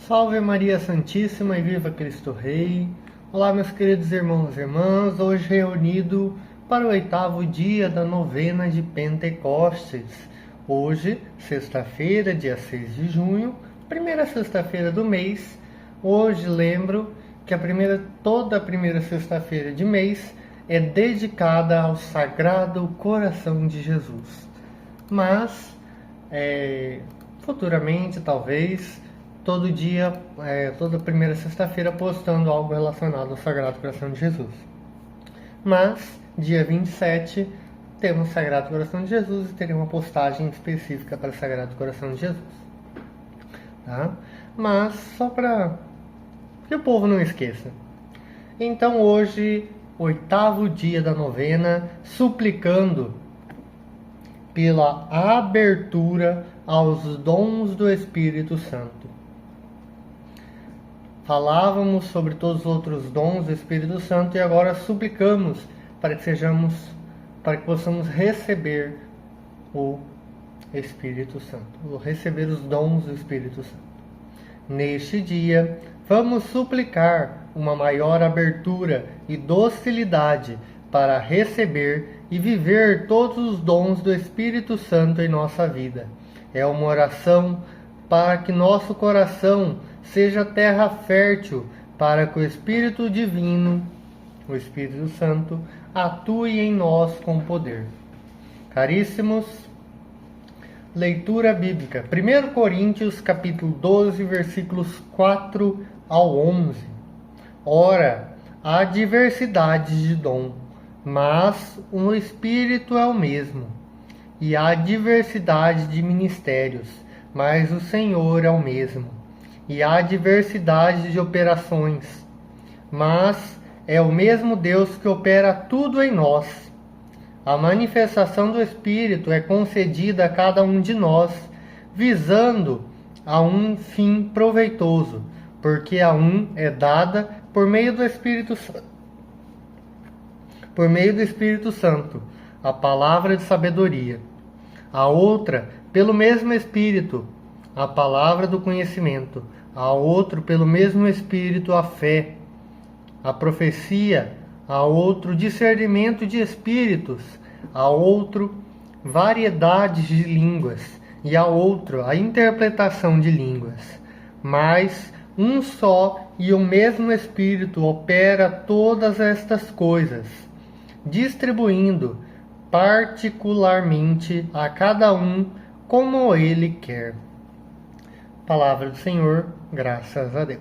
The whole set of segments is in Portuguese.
Salve Maria Santíssima e viva Cristo Rei! Olá, meus queridos irmãos e irmãs, hoje reunido para o 8º dia da novena de Pentecostes. Hoje, sexta-feira, dia 6 de junho, primeira sexta-feira do mês. Hoje lembro que toda a primeira sexta-feira de mês é dedicada ao Sagrado Coração de Jesus. Mas, futuramente, talvez, todo dia, toda primeira sexta-feira, postando algo relacionado ao Sagrado Coração de Jesus. Mas, dia 27, temos Sagrado Coração de Jesus e terei uma postagem específica para o Sagrado Coração de Jesus. Tá? Mas, só para que o povo não esqueça. Então, hoje, 8º dia da novena, suplicando pela abertura aos dons do Espírito Santo. Falávamos sobre todos os outros dons do Espírito Santo e agora suplicamos para que possamos receber o Espírito Santo, receber os dons do Espírito Santo. Neste dia, vamos suplicar uma maior abertura e docilidade para receber e viver todos os dons do Espírito Santo em nossa vida. É uma oração para que nosso coração seja terra fértil para que o Espírito Divino, o Espírito Santo, atue em nós com poder. Caríssimos, leitura bíblica. 1 Coríntios, capítulo 12, versículos 4 ao 11. Ora, há diversidade de dom, mas o Espírito é o mesmo. E há diversidade de ministérios, mas o Senhor é o mesmo. E há diversidade de operações, mas é o mesmo Deus que opera tudo em nós. A manifestação do Espírito é concedida a cada um de nós, visando a um fim proveitoso, porque a um é dada por meio do Espírito Santo, a palavra de sabedoria. A outra, pelo mesmo Espírito, a palavra do conhecimento. A outro, pelo mesmo Espírito, a fé, a profecia. A outro, discernimento de espíritos. A outro, variedades de línguas. E a outro, a interpretação de línguas. Mas um só e o mesmo Espírito opera todas estas coisas, distribuindo particularmente a cada um como Ele quer. Palavra do Senhor, graças a Deus.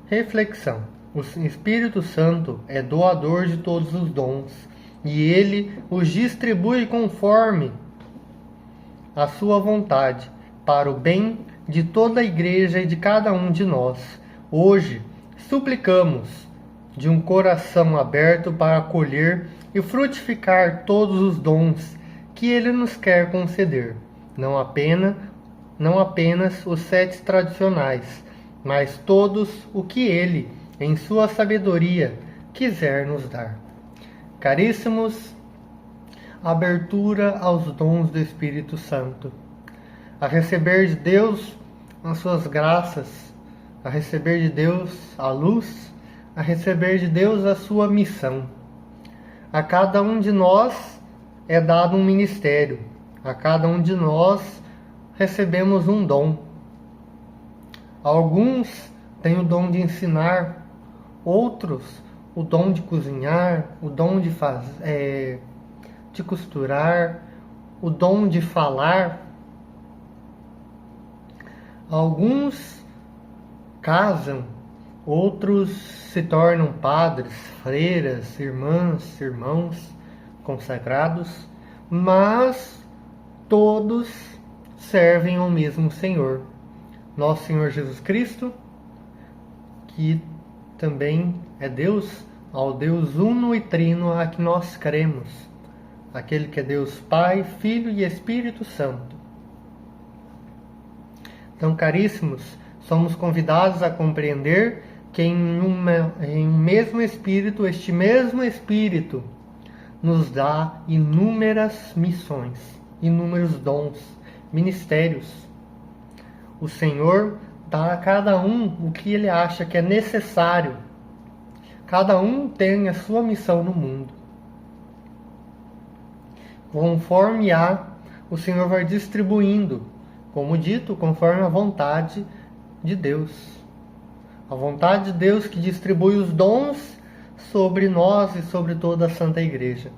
Reflexão. O Espírito Santo é doador de todos os dons e Ele os distribui conforme a sua vontade, para o bem de toda a Igreja e de cada um de nós. Hoje, suplicamos de um coração aberto para acolher e frutificar todos os dons que Ele nos quer conceder, não apenas os 7 tradicionais, mas todos o que Ele, em sua sabedoria, quiser nos dar. Caríssimos, abertura aos dons do Espírito Santo, a receber de Deus as suas graças, a receber de Deus a luz, a receber de Deus a sua missão. A cada um de nós é dado um ministério, a cada um de nós recebemos um dom. Alguns têm o dom de ensinar, outros o dom de cozinhar, o dom de costurar, o dom de falar. Alguns casam, outros se tornam padres, freiras, irmãs, irmãos consagrados, mas todos servem ao mesmo Senhor, nosso Senhor Jesus Cristo, que também é Deus, ao Deus uno e trino a que nós cremos, aquele que é Deus Pai, Filho e Espírito Santo. Então, caríssimos, somos convidados a compreender que em um mesmo Espírito, este mesmo Espírito nos dá inúmeras missões, inúmeros dons, ministérios. o Senhor dá a cada um o que Ele acha que é necessário. Cada um tem a sua missão no mundo. Conforme o Senhor vai distribuindo, como dito, conforme a vontade de Deus. A vontade de Deus que distribui os dons sobre nós e sobre toda a Santa Igreja.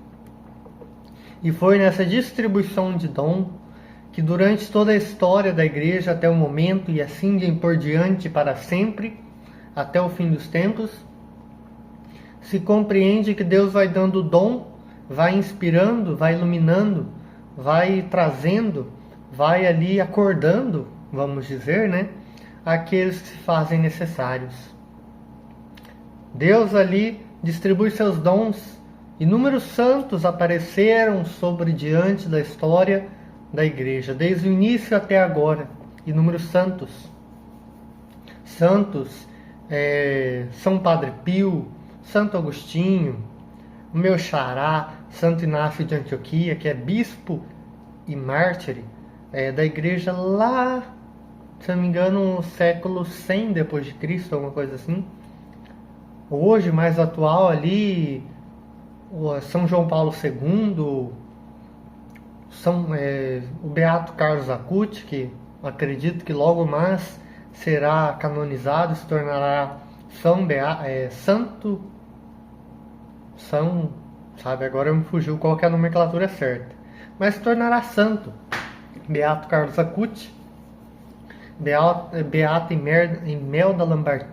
E foi nessa distribuição de dom que durante toda a história da Igreja até o momento e assim por diante para sempre, até o fim dos tempos, se compreende que Deus vai dando dom, vai inspirando, vai iluminando, vai trazendo, vai ali acordando, vamos dizer, né? Aqueles que se fazem necessários. Deus ali distribui seus dons. Inúmeros santos apareceram sobre diante da história da Igreja, desde o início até agora. Inúmeros santos. Santos, São Padre Pio, Santo Agostinho, o meu xará, Santo Inácio de Antioquia, que é bispo e mártir da Igreja lá, se não me engano, no século 100 depois de Cristo, alguma coisa assim. Hoje, mais atual ali, São João Paulo II, o Beato Carlos Acutis, que acredito que logo mais será canonizado, se tornará sabe, agora me fugiu qual que é a nomenclatura certa, mas se tornará santo, Beato Carlos Acutis, Beata Imelda Lambert.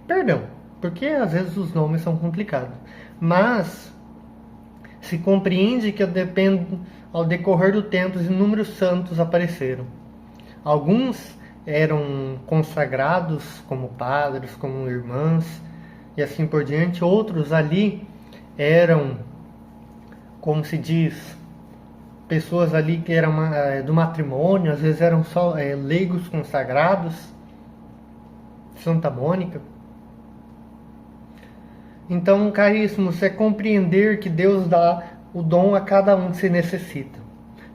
Perdão, porque às vezes os nomes são complicados, mas se compreende que ao decorrer do tempo inúmeros santos apareceram. Alguns eram consagrados como padres, como irmãs e assim por diante. Outros ali eram, como se diz, pessoas ali que eram do matrimônio, às vezes eram só leigos consagrados. Santa Mônica. Então, caríssimos, é compreender que Deus dá o dom a cada um que se necessita.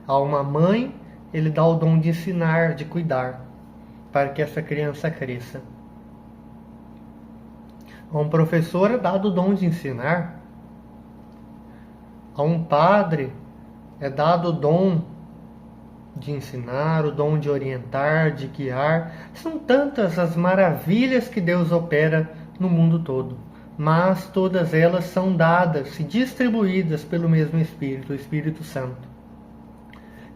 A uma mãe, Ele dá o dom de ensinar, de cuidar, para que essa criança cresça. A um professor é dado o dom de ensinar. A um padre é dado o dom de ensinar, o dom de orientar, de guiar. São tantas as maravilhas que Deus opera no mundo todo, mas todas elas são dadas e distribuídas pelo mesmo Espírito, o Espírito Santo,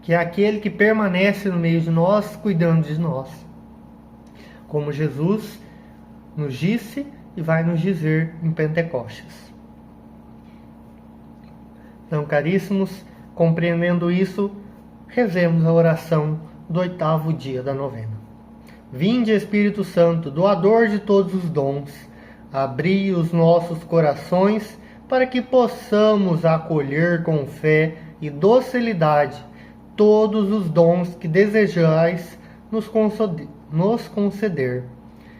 que é aquele que permanece no meio de nós, cuidando de nós, como Jesus nos disse e vai nos dizer em Pentecostes. Então, caríssimos, compreendendo isso, rezemos a oração do 8º dia da novena. Vinde, Espírito Santo, doador de todos os dons, abri os nossos corações para que possamos acolher com fé e docilidade todos os dons que desejais nos conceder.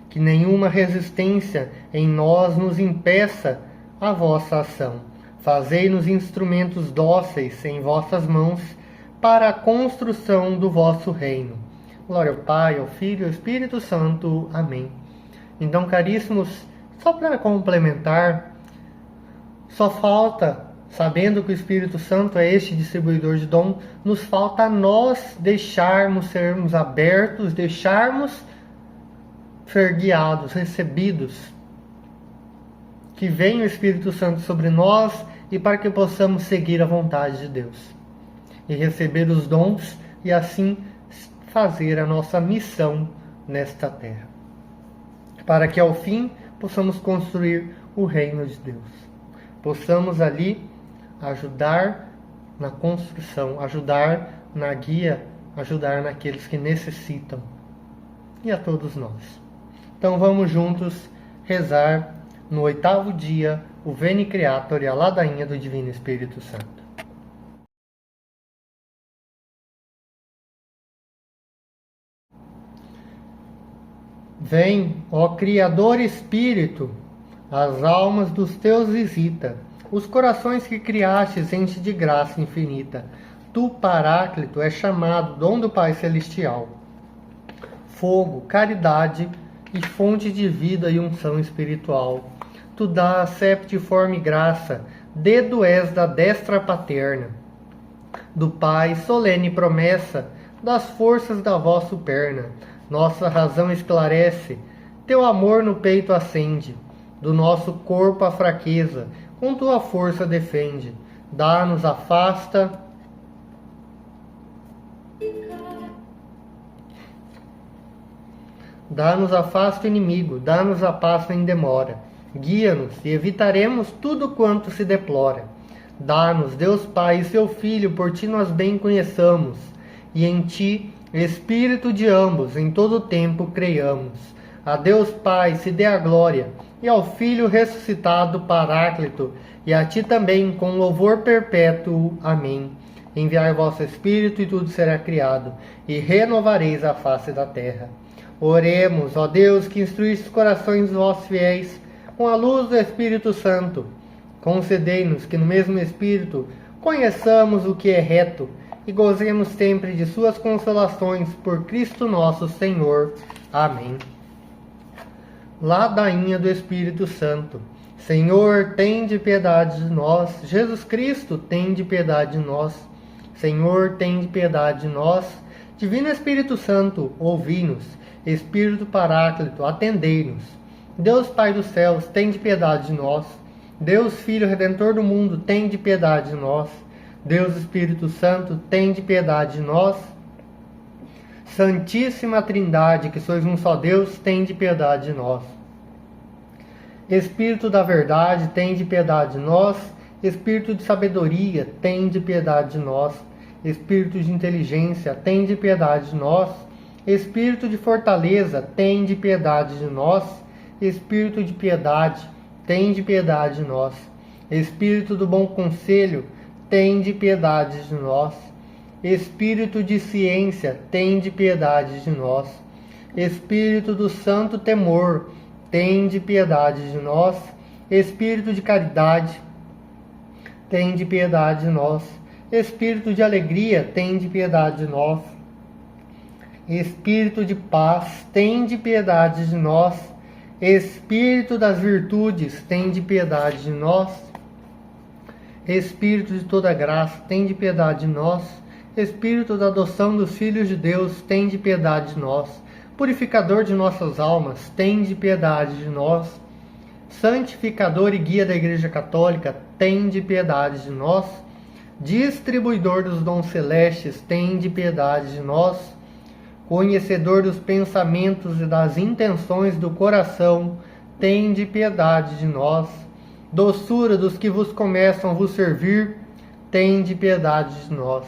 Que nenhuma resistência em nós nos impeça a vossa ação. Fazei-nos instrumentos dóceis em vossas mãos para a construção do vosso reino. Glória ao Pai, ao Filho e ao Espírito Santo. Amém. Então, caríssimos, só para complementar, só falta, sabendo que o Espírito Santo é este distribuidor de dom, nos falta a nós sermos abertos, deixarmos ser guiados, recebidos. Que venha o Espírito Santo sobre nós e para que possamos seguir a vontade de Deus e receber os dons e assim fazer a nossa missão nesta terra, para que ao fim possamos construir o reino de Deus, possamos ali ajudar na construção, ajudar na guia, ajudar naqueles que necessitam e a todos nós. Então vamos juntos rezar no 8º dia o Veni Creator e a ladainha do Divino Espírito Santo. Vem, ó Criador Espírito, as almas dos teus visita, os corações que criastes enche de graça infinita. Tu, Paráclito, és chamado dom do Pai Celestial, fogo, caridade e fonte de vida e unção espiritual. Tu dás septiforme graça, dedo és da destra paterna, do Pai solene promessa, das forças da vossa perna. Nossa razão esclarece, teu amor no peito acende, do nosso corpo a fraqueza, com tua força defende. Dá-nos afasta o inimigo, dá-nos a paz sem demora. Guia-nos e evitaremos tudo quanto se deplora. Dá-nos, Deus Pai e seu Filho, por ti nós bem conheçamos, e em ti, Espírito de ambos, em todo o tempo creiamos. A Deus Pai se dê a glória, e ao Filho ressuscitado, Paráclito, e a ti também, com louvor perpétuo. Amém. Enviai vosso Espírito, e tudo será criado, e renovareis a face da terra. Oremos, ó Deus, que instruísse os corações dos vossos fiéis, com a luz do Espírito Santo. Concedei-nos que no mesmo Espírito conheçamos o que é reto e gozemos sempre de suas consolações por Cristo nosso Senhor. Amém. Ladainha do Espírito Santo. Senhor, tende piedade de nós. Jesus Cristo, tende piedade de nós. Senhor, tende piedade de nós. Divino Espírito Santo, ouvi-nos. Espírito Paráclito, atendei-nos. Deus Pai dos céus, tende piedade de nós. Deus Filho Redentor do mundo, tende piedade de nós. Deus Espírito Santo, tende piedade de nós. Santíssima Trindade, que sois um só Deus, tende piedade de nós. Espírito da verdade, tende piedade de nós. Espírito de sabedoria, tende piedade de nós. Espírito de inteligência, tende piedade de nós. Espírito de fortaleza, tende piedade de nós. Espírito de piedade, tende piedade de nós. Espírito do bom conselho, tende piedade de nós. Espírito de ciência, tende piedade de nós. Espírito do santo temor, tende piedade de nós. Espírito de caridade, tende piedade de nós. Espírito de alegria, tende piedade de nós. Espírito de paz, tende piedade de nós. Espírito das virtudes, tende piedade de nós. Espírito de toda graça, tende piedade de nós. Espírito da adoção dos filhos de Deus, tende piedade de nós. Purificador de nossas almas, tende piedade de nós. Santificador e guia da Igreja Católica, tende piedade de nós. Distribuidor dos dons celestes, tende piedade de nós. Conhecedor dos pensamentos e das intenções do coração, tende piedade de nós. Doçura dos que vos começam a vos servir, tende piedade de nós.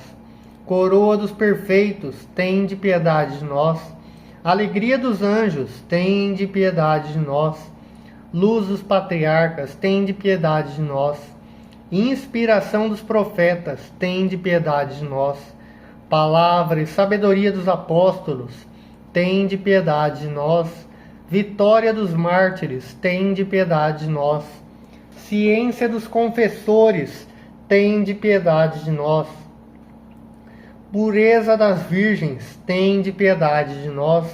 Coroa dos perfeitos, tende piedade de nós. Alegria dos anjos, tende piedade de nós. Luz dos patriarcas, tende piedade de nós. Inspiração dos profetas, tende piedade de nós. Palavra e sabedoria dos apóstolos, tende piedade de nós. Vitória dos mártires, tende piedade de nós. Ciência dos confessores, tende piedade de nós. Pureza das virgens, tende piedade de nós.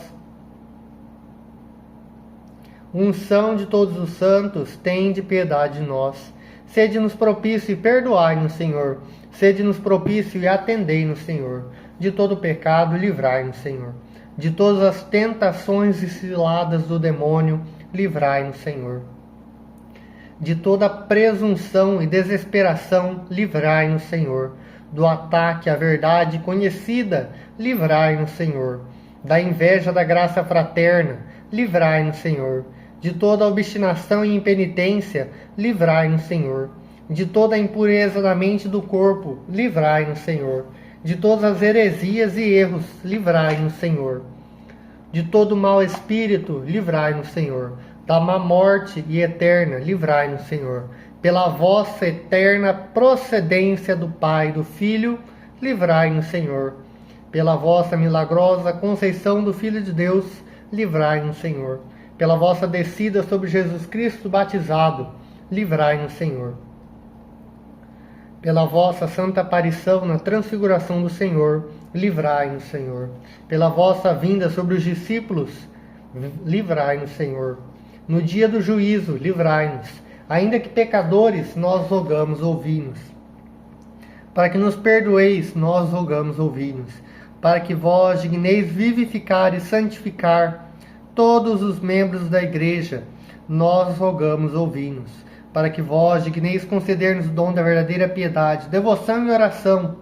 Unção de todos os santos, tende piedade de nós. Sede-nos propício e perdoai-nos, Senhor. Sede-nos propício e atendei-nos, Senhor. De todo pecado, livrai-nos, Senhor. De todas as tentações e ciladas do demônio, livrai-nos, Senhor. De toda presunção e desesperação, livrai-nos, Senhor. Do ataque à verdade conhecida, livrai-nos, Senhor. Da inveja da graça fraterna, livrai-nos, Senhor. De toda obstinação e impenitência, livrai-nos, Senhor. De toda a impureza da mente e do corpo, livrai-nos, Senhor. De todas as heresias e erros, livrai-nos, Senhor. De todo mau espírito, livrai-nos, Senhor. Da má morte e eterna, livrai-nos, Senhor. Pela vossa eterna procedência do Pai e do Filho, livrai-nos, Senhor. Pela vossa milagrosa conceição do Filho de Deus, livrai-nos, Senhor. Pela vossa descida sobre Jesus Cristo batizado, livrai-nos, Senhor. Pela vossa santa aparição na transfiguração do Senhor, livrai-nos, Senhor. Pela vossa vinda sobre os discípulos, livrai-nos, Senhor. No dia do juízo, livrai-nos. Ainda que pecadores, nós rogamos, ouvi-nos. Para que nos perdoeis, nós rogamos, ouvi-nos. Para que vós digneis vivificar e santificar todos os membros da igreja, nós rogamos, ouvi-nos. Para que vós digneis conceder-nos o dom da verdadeira piedade, devoção e oração,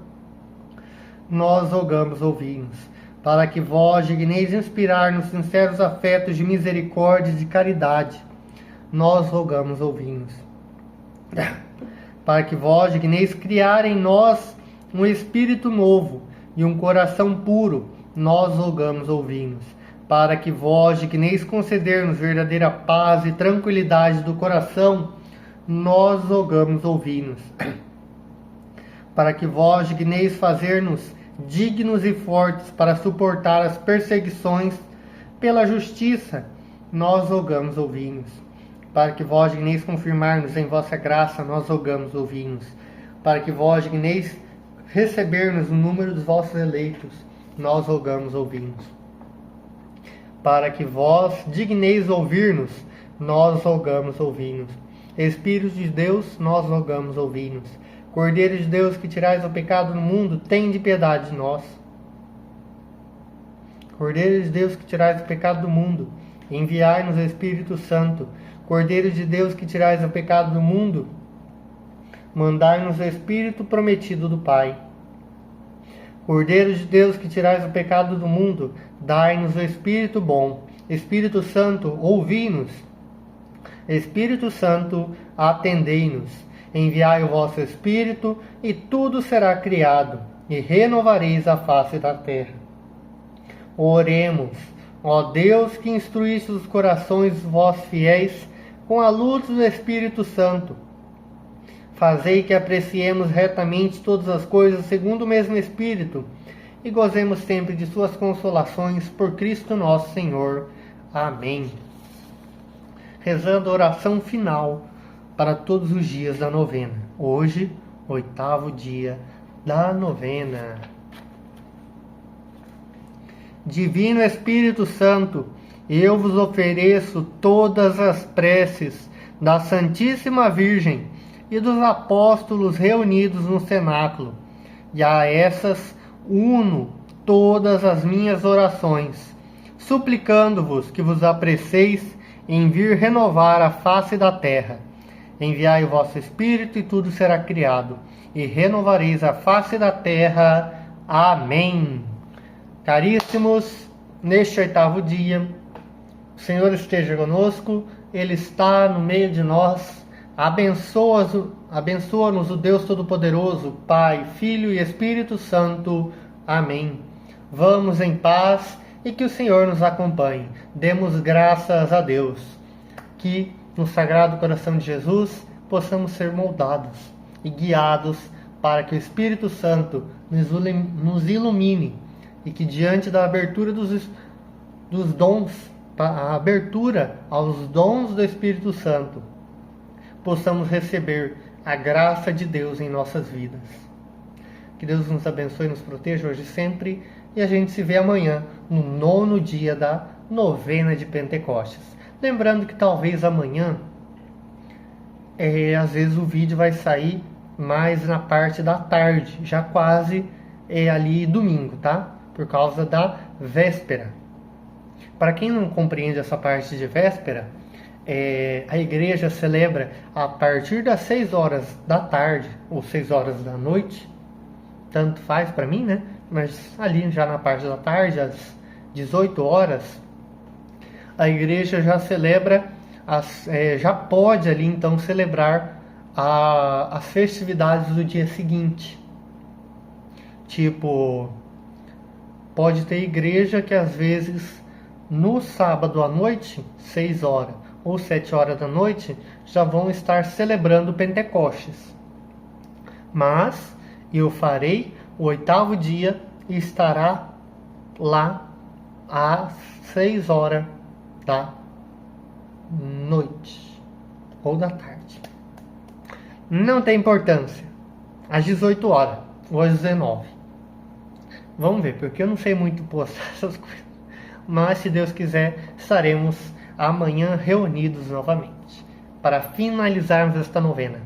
nós rogamos, ouvi-nos. Para que vós digneis inspirar-nos sinceros afetos de misericórdia e de caridade, nós rogamos, ouvi-nos. Para que vós digneis criar em nós um espírito novo e um coração puro, nós rogamos, ouvi-nos. Para que vós digneis conceder-nos verdadeira paz e tranquilidade do coração, nós rogamos, ouvi-nos. Para que vós digneis fazer-nos dignos e fortes para suportar as perseguições pela justiça, nós rogamos, ouvi-nos. Para que vós digneis confirmar-nos em vossa graça, nós rogamos, ouvi-nos. Para que vós digneis receber-nos o número dos vossos eleitos, nós rogamos, ouvi-nos. Para que vós digneis ouvir-nos, nós rogamos, ouvi-nos. Espírito de Deus, nós rogamos, ouvi-nos. Cordeiro de Deus, que tirais o pecado do mundo, tende piedade de nós. Cordeiro de Deus, que tirais o pecado do mundo, enviai-nos o Espírito Santo. Cordeiro de Deus, que tirais o pecado do mundo, mandai-nos o Espírito prometido do Pai. Cordeiro de Deus, que tirais o pecado do mundo, dai-nos o Espírito bom. Espírito Santo, ouvi-nos. Espírito Santo, atendei-nos. Enviai o vosso Espírito, e tudo será criado, e renovareis a face da terra. Oremos, ó Deus, que instruíste os corações dos vossos fiéis com a luz do Espírito Santo. Fazei que apreciemos retamente todas as coisas segundo o mesmo Espírito, e gozemos sempre de suas consolações por Cristo nosso Senhor. Amém. Rezando a oração final para todos os dias da novena. Hoje, 8º dia da novena. Divino Espírito Santo, eu vos ofereço todas as preces da Santíssima Virgem e dos apóstolos reunidos no cenáculo, e a essas uno todas as minhas orações, suplicando-vos que vos apreceis em vir renovar a face da terra. Enviai o vosso Espírito, e tudo será criado, e renovareis a face da terra. Amém. Caríssimos, neste 8º dia, o Senhor esteja conosco, Ele está no meio de nós. Abençoa-nos o Deus Todo-Poderoso, Pai, Filho e Espírito Santo. Amém. Vamos em paz e que o Senhor nos acompanhe. Demos graças a Deus. Que no Sagrado Coração de Jesus possamos ser moldados e guiados para que o Espírito Santo nos ilumine e que diante da abertura dos dons, a abertura aos dons do Espírito Santo, possamos receber a graça de Deus em nossas vidas. Que Deus nos abençoe e nos proteja hoje e sempre, e a gente se vê amanhã, no 9º dia da novena de Pentecostes. Lembrando que talvez amanhã, às vezes o vídeo vai sair mais na parte da tarde, já quase ali domingo, tá? Por causa da véspera. Para quem não compreende essa parte de véspera, a igreja celebra a partir das 6 horas da tarde ou 6 horas da noite, tanto faz para mim, né? Mas ali já na parte da tarde, às 18 horas, a igreja já celebra, já pode ali então celebrar as festividades do dia seguinte. Tipo, pode ter igreja que às vezes no sábado à noite, 6 horas ou 7 horas da noite, já vão estar celebrando Pentecostes. Mas eu farei o 8º dia e estará lá às 6 horas da noite ou da tarde. Não tem importância. às 18 horas ou às 19. Vamos ver, porque eu não sei muito postar essas coisas. Mas, se Deus quiser, estaremos amanhã reunidos novamente para finalizarmos esta novena.